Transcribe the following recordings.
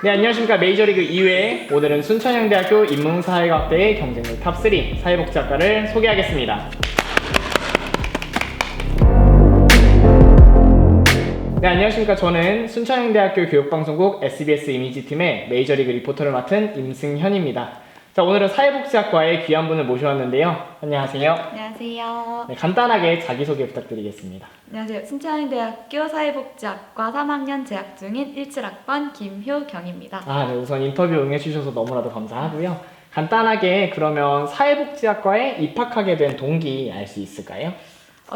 네, 안녕하십니까. 메이저리그 2회 오늘은 순천향대학교 인문사회과학대의 경쟁률 탑3 사회복지학과를 소개하겠습니다. 네, 안녕하십니까. 저는 순천향대학교 교육방송국 SBS 이미지팀의 메이저리그 리포터를 맡은 임승현입니다. 자, 오늘은 사회복지학과의 귀한 분을 모셔왔는데요. 안녕하세요. 안녕하세요. 네, 간단하게 자기소개 부탁드리겠습니다. 안녕하세요. 순천향대학교 사회복지학과 3학년 재학 중인 17학번 김효경입니다. 네, 우선 인터뷰 응해주셔서 너무나도 감사하고요. 간단하게 그러면 사회복지학과에 입학하게 된 동기 알 수 있을까요?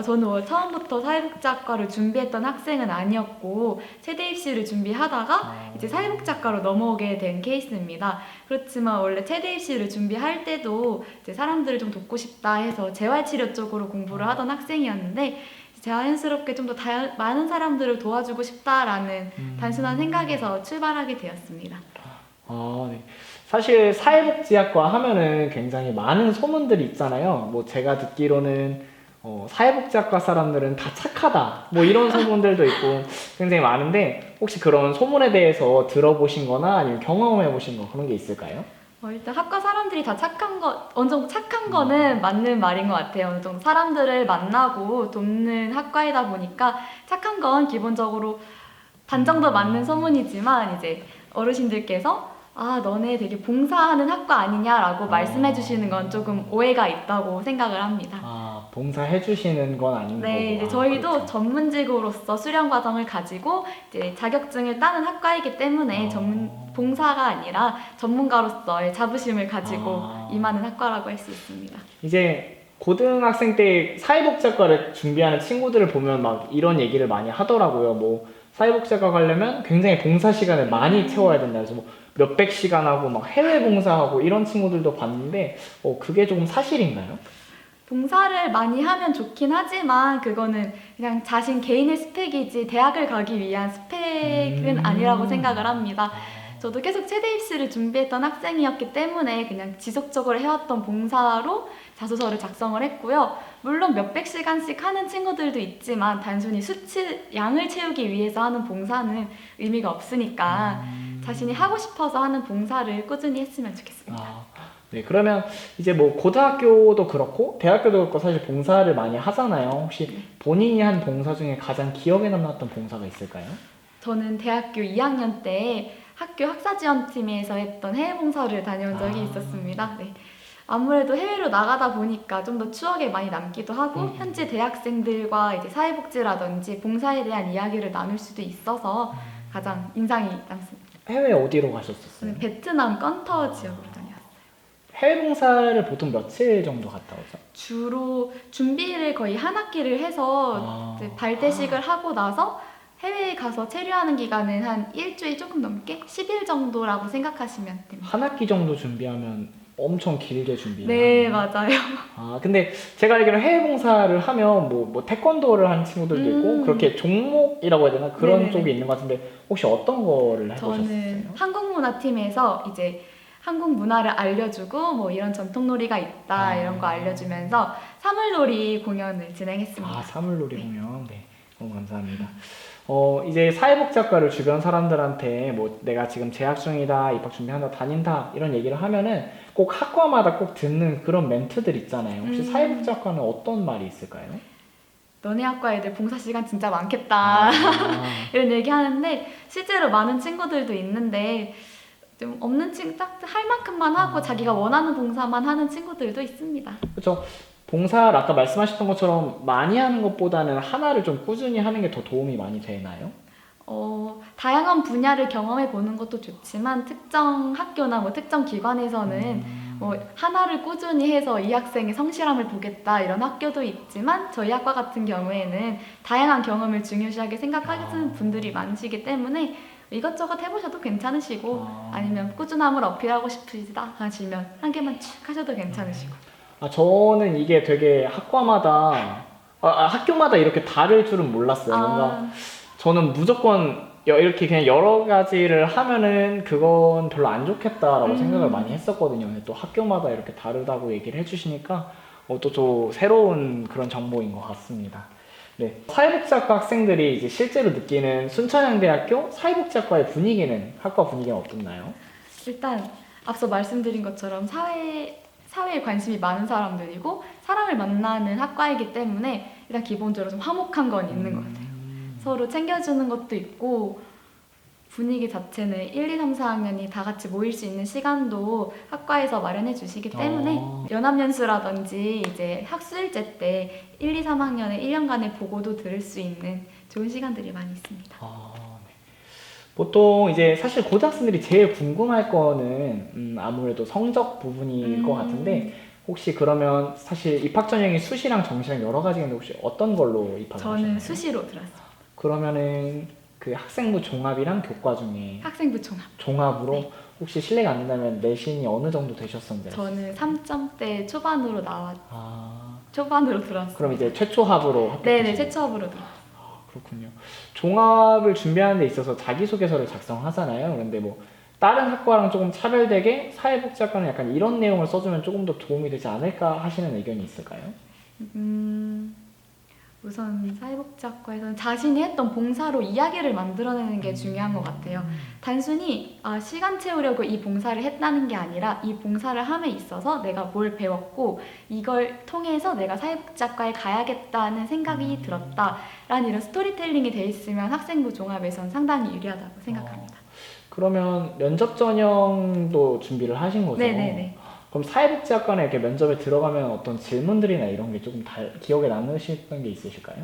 저는 처음부터 사회복지학과를 준비했던 학생은 아니었고 세대 입시를 준비하다가 이제 사회복지학과로 넘어오게 된 케이스입니다. 그렇지만 원래 세대 입시를 준비할 때도 이제 사람들을 좀 돕고 싶다 해서 재활치료 쪽으로 공부를 하던 학생이었는데 자연스럽게 좀 더 많은 사람들을 도와주고 싶다라는 단순한 생각에서 출발하게 되었습니다. 네. 사실 사회복지학과 하면은 굉장히 많은 소문들이 있잖아요. 뭐 제가 듣기로는 사회복지학과 사람들은 다 착하다 뭐 이런 소문들도 있고 굉장히 많은데 혹시 그런 소문에 대해서 들어보신 거나 아니면 경험해 보신 거 그런 게 있을까요? 일단 학과 사람들이 다 어느 정도 착한 거는 맞는 말인 것 같아요. 어느 정도 사람들을 만나고 돕는 학과이다 보니까 착한 건 기본적으로 반 정도 맞는 소문이지만 이제 어르신들께서 너네 되게 봉사하는 학과 아니냐라고 말씀해 주시는 건 조금 오해가 있다고 생각을 합니다. 봉사해 주시는 건 아닌 거고. 네, 이제 저희도 그렇죠. 전문직으로서 수련 과정을 가지고 이제 자격증을 따는 학과이기 때문에 봉사가 아니라 전문가로서의 자부심을 가지고 임하는 학과라고 할 수 있습니다. 이제 고등학생 때 사회복지학과를 준비하는 친구들을 보면 막 이런 얘기를 많이 하더라고요. 뭐 사회복지학과 가려면 굉장히 봉사 시간을 많이 채워야 된다. 그래서 뭐 몇백 시간 하고 막 해외 봉사하고 이런 친구들도 봤는데 그게 조금 사실인가요? 봉사를 많이 하면 좋긴 하지만 그거는 그냥 자신 개인의 스펙이지 대학을 가기 위한 스펙은 아니라고 생각을 합니다. 저도 계속 세대 입시를 준비했던 학생이었기 때문에 그냥 지속적으로 해왔던 봉사로 자소서를 작성을 했고요. 물론 몇백 시간씩 하는 친구들도 있지만 단순히 양을 채우기 위해서 하는 봉사는 의미가 없으니까 자신이 하고 싶어서 하는 봉사를 꾸준히 했으면 좋겠습니다. 네, 그러면 이제 뭐 고등학교도 그렇고 대학교도 그렇고 사실 봉사를 많이 하잖아요. 혹시 본인이 한 봉사 중에 가장 기억에 남았던 봉사가 있을까요? 저는 대학교 2학년 때 학교 학사지원팀에서 했던 해외 봉사를 다녀온 적이 있었습니다. 네. 아무래도 해외로 나가다 보니까 좀 더 추억에 많이 남기도 하고 현지 대학생들과 이제 사회복지라든지 봉사에 대한 이야기를 나눌 수도 있어서 가장 인상이 남습니다. 해외 어디로 가셨었어요? 베트남 건터 지역으로 다녔어요. 해외 봉사를 보통 며칠 정도 갔다 오죠? 주로 준비를 거의 한 학기를 해서 이제 발대식을 하고 나서 해외에 가서 체류하는 기간은 한 일주일 조금 넘게 10일 정도라고 생각하시면 됩니다. 한 학기 정도 준비하면 엄청 길게 준비해요. 네, 맞아요. 근데 제가 알기로는 해외 봉사를 하면 뭐 태권도를 하는 친구들도 있고 그렇게 종목이라고 해야 되나? 그런 네네네. 쪽이 있는 것 같은데 혹시 어떤 거를 해보셨어요? 저는 한국문화팀에서 이제 한국 문화를 알려주고 뭐 이런 전통놀이가 있다 이런 거 알려주면서 사물놀이 공연을 진행했습니다. 사물놀이 공연. 네, 너무 감사합니다. 이제 사회복지학과를 주변 사람들한테 뭐 내가 지금 재학 중이다, 입학 준비한다, 다닌다 이런 얘기를 하면은 꼭 학과마다 꼭 듣는 그런 멘트들 있잖아요. 혹시 사회복지학과는 어떤 말이 있을까요? 너네 학과 애들 봉사 시간 진짜 많겠다 이런 얘기 하는데 실제로 많은 친구들도 있는데 좀 없는 친구 딱 할 만큼만 하고 자기가 원하는 봉사만 하는 친구들도 있습니다. 그렇죠. 봉사를 아까 말씀하셨던 것처럼 많이 하는 것보다는 하나를 좀 꾸준히 하는 게 더 도움이 많이 되나요? 다양한 분야를 경험해 보는 것도 좋지만 특정 학교나 뭐 특정 기관에서는 뭐 하나를 꾸준히 해서 이 학생의 성실함을 보겠다 이런 학교도 있지만 저희 학과 같은 경우에는 다양한 경험을 중요시하게 생각하시는 분들이 많으시기 때문에 이것저것 해보셔도 괜찮으시고 아니면 꾸준함을 어필하고 싶으시다 하시면 한 개만 쭉 하셔도 괜찮으시고. 저는 이게 되게 학교마다 이렇게 다를 줄은 몰랐어요. 뭔가 저는 무조건 이렇게 그냥 여러 가지를 하면은 그건 별로 안 좋겠다라고 생각을 많이 했었거든요. 근데 또 학교마다 이렇게 다르다고 얘기를 해주시니까 또 새로운 그런 정보인 것 같습니다. 네, 사회복지학과 학생들이 이제 실제로 느끼는 순천향대학교 사회복지학과의 분위기는 학과 분위기는 어떻나요? 일단 앞서 말씀드린 것처럼 사회에 관심이 많은 사람들이고 사람을 만나는 학과이기 때문에 일단 기본적으로 좀 화목한 건 있는 것 같아요. 서로 챙겨주는 것도 있고 분위기 자체는 1, 2, 3, 4학년이 다 같이 모일 수 있는 시간도 학과에서 마련해 주시기 때문에 연합연수라든지 이제 학술제 때 1, 2, 3학년의 1년간의 보고도 들을 수 있는 좋은 시간들이 많이 있습니다. 네. 보통 이제 사실 고등학생들이 제일 궁금할 거는 아무래도 성적 부분일 것 같은데 혹시 그러면 사실 입학 전형이 수시랑 정시랑 여러 가지인데 혹시 어떤 걸로 입학하셨나요? 저는 수시로 들었어요. 그러면은 그 학생부 종합이랑 교과 중에 학생부 종합. 종합으로 네. 혹시 실례가 안 된다면 내신이 어느 정도 되셨었는데? 저는 3점대 초반으로 아, 초반으로 들었어요. 그럼 이제 최초 합으로 합격하신 네네, 거예요? 최초합으로 들었어요. 그렇군요. 종합을 준비하는 데 있어서 자기소개서를 작성하잖아요. 그런데 뭐 다른 학과랑 조금 차별되게 사회복지학과는 약간 이런 내용을 써주면 조금 더 도움이 되지 않을까 하시는 의견이 있을까요? 우선 사회복지학과에서는 자신이 했던 봉사로 이야기를 만들어내는 게 중요한 것 같아요. 단순히 시간 채우려고 이 봉사를 했다는 게 아니라 이 봉사를 함에 있어서 내가 뭘 배웠고 이걸 통해서 내가 사회복지학과에 가야겠다는 생각이 들었다라는 이런 스토리텔링이 돼 있으면 학생부 종합에선 상당히 유리하다고 생각합니다. 그러면 면접 전형도 준비를 하신 거죠? 네네네. 그럼 사회복지학과에 이렇게 면접에 들어가면 어떤 질문들이나 이런 게 조금 기억에 남으셨던 게 있으실까요?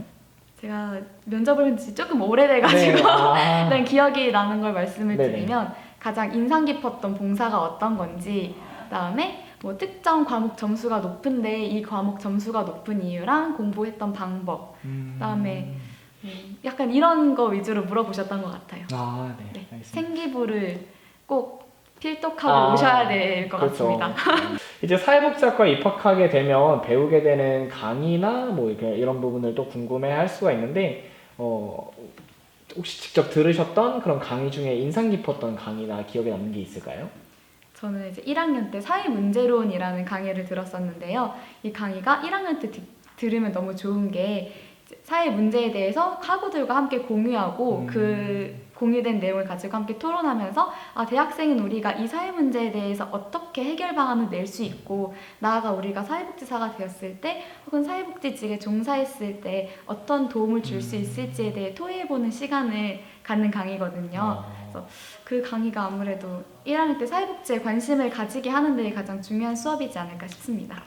제가 면접을 한 지 조금 오래돼가지고 네, 일단 기억이 나는 걸 말씀을 네네. 드리면 가장 인상 깊었던 봉사가 어떤 건지, 그다음에 뭐 특정 과목 점수가 높은데 이 과목 점수가 높은 이유랑 공부했던 방법, 그다음에 약간 이런 거 위주로 물어보셨던 것 같아요. 네, 네. 알겠습니다. 생기부를 꼭 필독하고 오셔야 될 것 그렇죠. 같습니다. 이제 사회복지학과에 입학하게 되면 배우게 되는 강의나 뭐 이렇게 이런 부분을 또 궁금해할 수가 있는데 혹시 직접 들으셨던 그런 강의 중에 인상 깊었던 강의나 기억에 남는 게 있을까요? 저는 이제 1학년 때 사회문제론이라는 강의를 들었었는데요. 이 강의가 1학년 때 들으면 너무 좋은 게 사회 문제에 대해서 학우들과 함께 공유하고 그 공유된 내용을 가지고 함께 토론하면서 대학생인 우리가 이 사회 문제에 대해서 어떻게 해결 방안을 낼 수 있고 나아가 우리가 사회복지사가 되었을 때 혹은 사회복지직에 종사했을 때 어떤 도움을 줄 수 있을지에 대해 토의해보는 시간을 갖는 강의거든요. 그래서 그 강의가 아무래도 1학년 때 사회복지에 관심을 가지게 하는 데 가장 중요한 수업이지 않을까 싶습니다.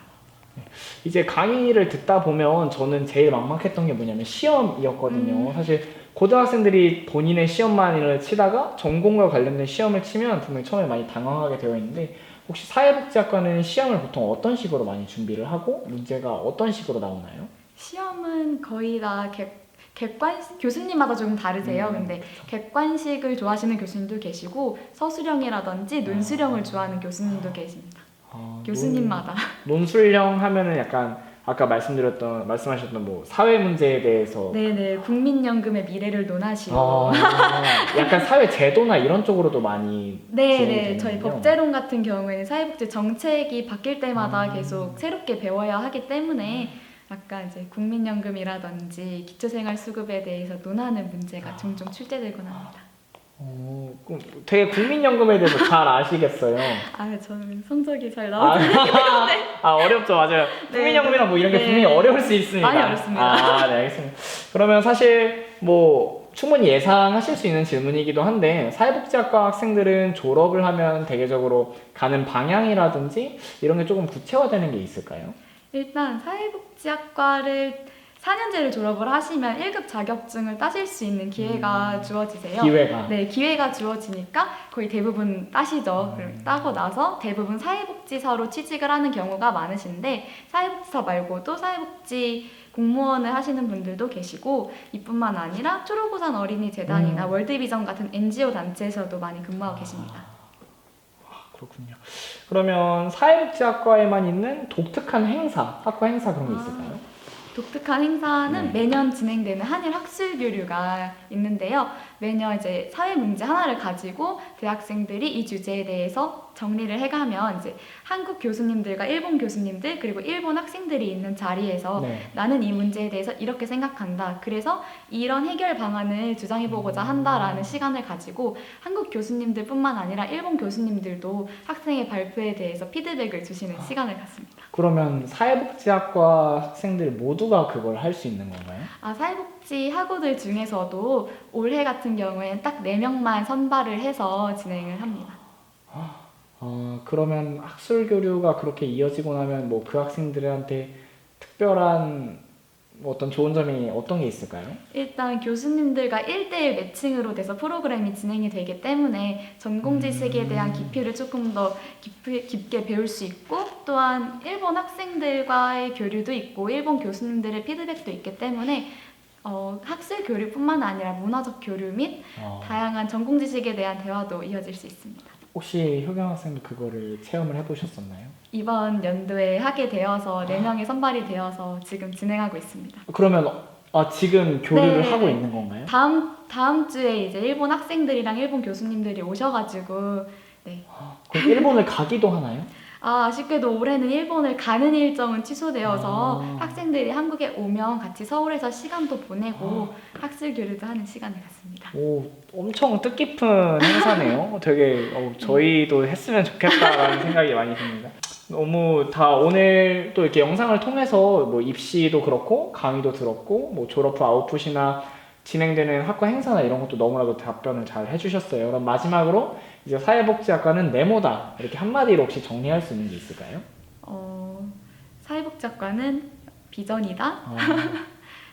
이제 강의를 듣다 보면 저는 제일 막막했던 게 뭐냐면 시험이었거든요. 사실 고등학생들이 본인의 시험만을 치다가 전공과 관련된 시험을 치면 분명히 처음에 많이 당황하게 되어 있는데 혹시 사회복지학과는 시험을 보통 어떤 식으로 많이 준비를 하고 문제가 어떤 식으로 나오나요? 시험은 거의 다 교수님마다 조금 다르세요. 근데 객관식을 좋아하시는 교수님도 계시고 서술형이라든지 논술형을 좋아하는 교수님도 계십니다. 교수님마다. 논술형 하면은 약간 아까 말씀하셨던 뭐 사회 문제에 대해서 네네, 국민연금의 미래를 논하시고 약간 사회 제도나 이런 쪽으로도 많이 네네, 저희 진행되는군요. 법제론 같은 경우에는 사회복지 정책이 바뀔 때마다 계속 새롭게 배워야 하기 때문에 약간 이제 국민연금이라든지 기초생활수급에 대해서 논하는 문제가 종종 출제되곤 합니다. 그럼 되게 국민연금에 대해서 잘 아시겠어요. 저는 성적이 잘 나오지 어렵죠, 맞아요. 네, 국민연금이나 뭐 이런 게 네. 분명히 어려울 수 있습니다. 많이 어렵습니다. 네, 알겠습니다. 그러면 사실 뭐 충분히 예상하실 수 있는 질문이기도 한데 사회복지학과 학생들은 졸업을 하면 대개적으로 가는 방향이라든지 이런 게 조금 구체화되는 게 있을까요? 일단 사회복지학과를 4년제를 졸업을 하시면 1급 자격증을 따실 수 있는 기회가 주어지세요. 네, 기회가 주어지니까 거의 대부분 따시죠. 그럼 따고 나서 대부분 사회복지사로 취직을 하는 경우가 많으신데 사회복지사 말고도 사회복지 공무원을 하시는 분들도 계시고 이뿐만 아니라 초록우산 어린이재단이나 월드비전 같은 NGO 단체에서도 많이 근무하고 계십니다. 그렇군요. 그러면 사회복지학과에만 있는 독특한 행사, 학과 행사 그런 게 있을까요? 독특한 행사는 네. 매년 진행되는 한일 학술교류가 있는데요. 매년 이제 사회 문제 하나를 가지고 대학생들이 이 주제에 대해서 정리를 해가면 이제 한국 교수님들과 일본 교수님들 그리고 일본 학생들이 있는 자리에서 네. 나는 이 문제에 대해서 이렇게 생각한다. 그래서 이런 해결 방안을 주장해보고자 한다라는 시간을 가지고 한국 교수님들뿐만 아니라 일본 교수님들도 학생의 발표에 대해서 피드백을 주시는 시간을 갖습니다. 그러면 사회복지학과 학생들 모두가 그걸 할 수 있는 건가요? 사회복지 학우들 중에서도 올해 같은 경우에는 딱 4명만 선발을 해서 진행을 합니다. 그러면 학술 교류가 그렇게 이어지고 나면 뭐 그 학생들한테 특별한 뭐 어떤 좋은 점이 어떤 게 있을까요? 일단 교수님들과 1대1 매칭으로 돼서 프로그램이 진행이 되기 때문에 전공 지식에 대한 깊이를 조금 더 깊게 배울 수 있고 또한 일본 학생들과의 교류도 있고 일본 교수님들의 피드백도 있기 때문에 학술 교류뿐만 아니라 문화적 교류 및 다양한 전공 지식에 대한 대화도 이어질 수 있습니다. 혹시 효경 학생도 그거를 체험을 해보셨었나요? 이번 연도에 하게 되어서 4명이 선발이 되어서 지금 진행하고 있습니다. 그러면 지금 교류를 네. 하고 있는 건가요? 다음 주에 이제 일본 학생들이랑 일본 교수님들이 오셔가지고 그럼 일본을 가기도 하나요? 아쉽게도 올해는 일본을 가는 일정은 취소되어서 아. 학생들이 한국에 오면 같이 서울에서 시간도 보내고 학술 교류도 하는 시간을 갖습니다. 오, 엄청 뜻깊은 행사네요. 되게 저희도 했으면 좋겠다라는 생각이 많이 듭니다. 너무 다 오늘 또 이렇게 영상을 통해서 뭐 입시도 그렇고 강의도 들었고 뭐 졸업 후 아웃풋이나 진행되는 학과 행사나 이런 것도 너무나도 답변을 잘 해주셨어요. 그럼 마지막으로 이제 사회복지학과는 네모다 이렇게 한마디로 혹시 정리할 수 있는 게 있을까요? 사회복지학과는 비전이다.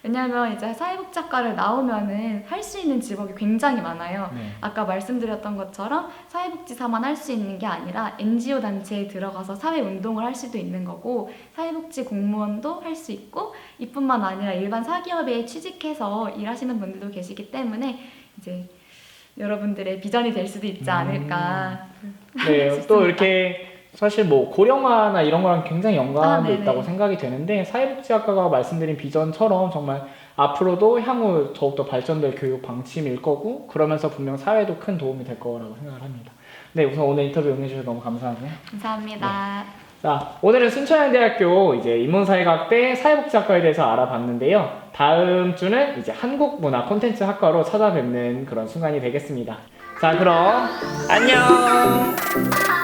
왜냐하면 이제 사회복지학과를 나오면은 할 수 있는 직업이 굉장히 많아요. 네. 아까 말씀드렸던 것처럼 사회복지사만 할 수 있는 게 아니라 NGO 단체에 들어가서 사회운동을 할 수도 있는 거고 사회복지 공무원도 할 수 있고 이뿐만 아니라 일반 사기업에 취직해서 일하시는 분들도 계시기 때문에 이제 여러분들의 비전이 될 수도 있지 않을까. 네, 또 싶습니다. 이렇게 사실 뭐 고령화나 이런 거랑 굉장히 연관도 네네. 있다고 생각이 되는데 사회복지학과가 말씀드린 비전처럼 정말 앞으로도 향후 더욱더 발전될 교육 방침일 거고 그러면서 분명 사회도 큰 도움이 될 거라고 생각을 합니다. 네, 우선 오늘 인터뷰 응해주셔서 너무 감사하고요. 감사합니다. 자, 오늘은 순천향대학교 이제 인문사회학대 사회복지학과에 대해서 알아봤는데요. 다음 주는 이제 한국문화 콘텐츠 학과로 찾아뵙는 그런 순간이 되겠습니다. 자, 그럼 안녕.